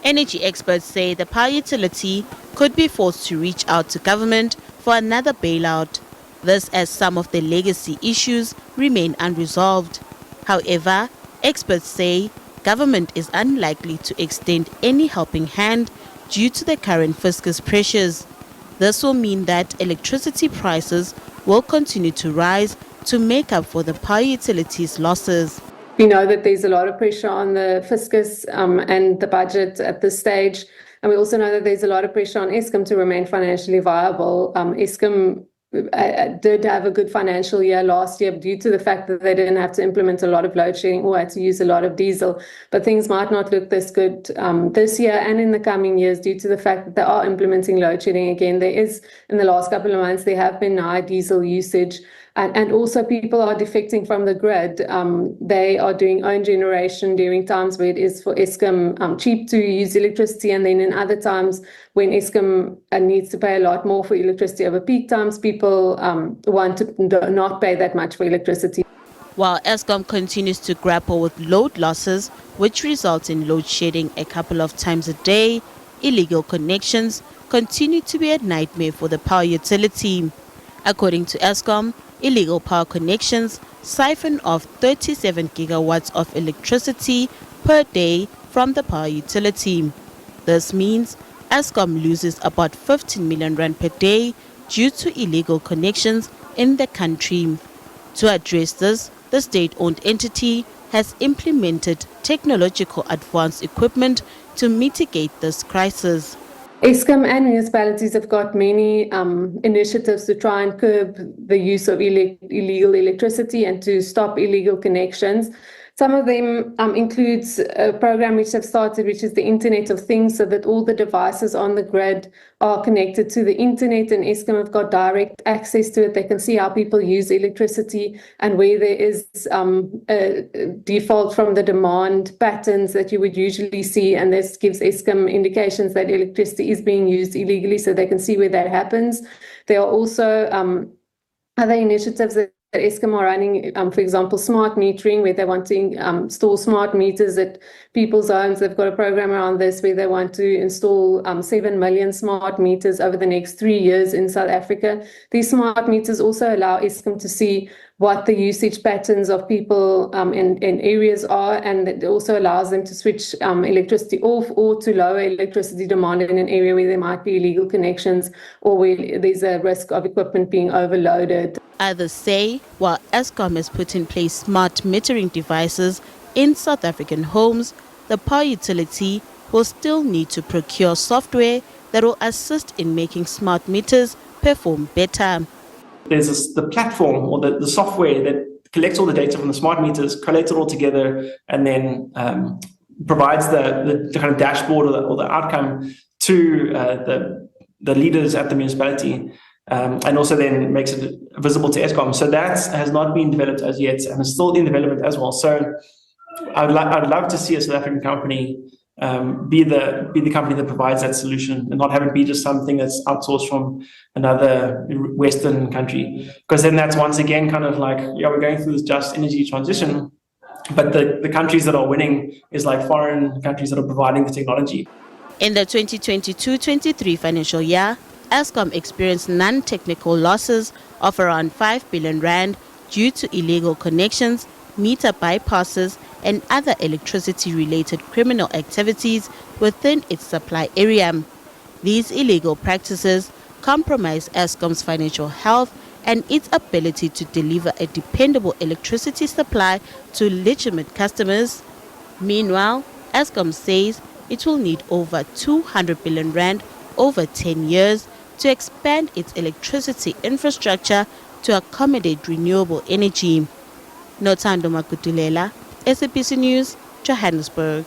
Energy experts say the power utility could be forced to reach out to government for another bailout. This as some of the legacy issues remain unresolved. However, experts say government is unlikely to extend any helping hand due to the current fiscus pressures. This will mean that electricity prices will continue to rise to make up for the power utilities' losses. We know that there's a lot of pressure on the fiscus and the budget at this stage. And we also know that there's a lot of pressure on Eskom to remain financially viable. Eskom did have a good financial year last year due to the fact that they didn't have to implement a lot of load shedding or had to use a lot of diesel. But things might not look this good this year and in the coming years due to the fact that they are implementing load shedding again. There is, in the last couple of months, there have been high diesel usage. And also people are defecting from the grid. They are doing own generation during times where it is for Eskom cheap to use electricity, and then in other times when Eskom needs to pay a lot more for electricity over peak times, people want to not pay that much for electricity. While Eskom continues to grapple with load losses, which result in load shedding a couple of times a day, illegal connections continue to be a nightmare for the power utility. According to Eskom, illegal power connections siphon off 37 gigawatts of electricity per day from the power utility. This means Eskom loses about 15 million rand per day due to illegal connections in the country. To address this, the state-owned entity has implemented technological advanced equipment to mitigate this crisis. Eskom and municipalities have got many initiatives to try and curb the use of illegal electricity and to stop illegal connections. Some of them includes a program which have started, which is the Internet of Things, so that all the devices on the grid are connected to the internet, and Eskom have got direct access to it. They can see how people use electricity and where there is a default from the demand patterns that you would usually see, and this gives Eskom indications that electricity is being used illegally, so they can see where that happens. There are also other initiatives that Eskom are running, for example, smart metering, where they want to install smart meters at people's homes. They've got a program around this where they want to install 7 million smart meters over the next 3 years in South Africa. These smart meters also allow Eskom to see what the usage patterns of people in areas are, and it also allows them to switch electricity off or to lower electricity demand in an area where there might be illegal connections or where there's a risk of equipment being overloaded. Others say while Eskom has put in place smart metering devices in South African homes, the power utility will still need to procure software that will assist in making smart meters perform better. There's the platform or the software that collects all the data from the smart meters, collates it all together, and then provides the kind of dashboard or the outcome to the leaders at the municipality, and also then makes it visible to Eskom. So that has not been developed as yet, and is still in development as well. So I'd love to see a South African company be the company that provides that solution, and not have it be just something that's outsourced from another Western country. Because then that's once again kind of like, yeah, we're going through this just energy transition, but the countries that are winning is like foreign countries that are providing the technology. In the 2022-23 financial year, Eskom experienced non-technical losses of around 5 billion rand due to illegal connections, meter bypasses, and other electricity-related criminal activities within its supply area. These illegal practices compromise Eskom's financial health and its ability to deliver a dependable electricity supply to legitimate customers. Meanwhile, Eskom says it will need over 200 billion rand over 10 years to expand its electricity infrastructure to accommodate renewable energy. Nothando Makutulela, SABC News, Johannesburg.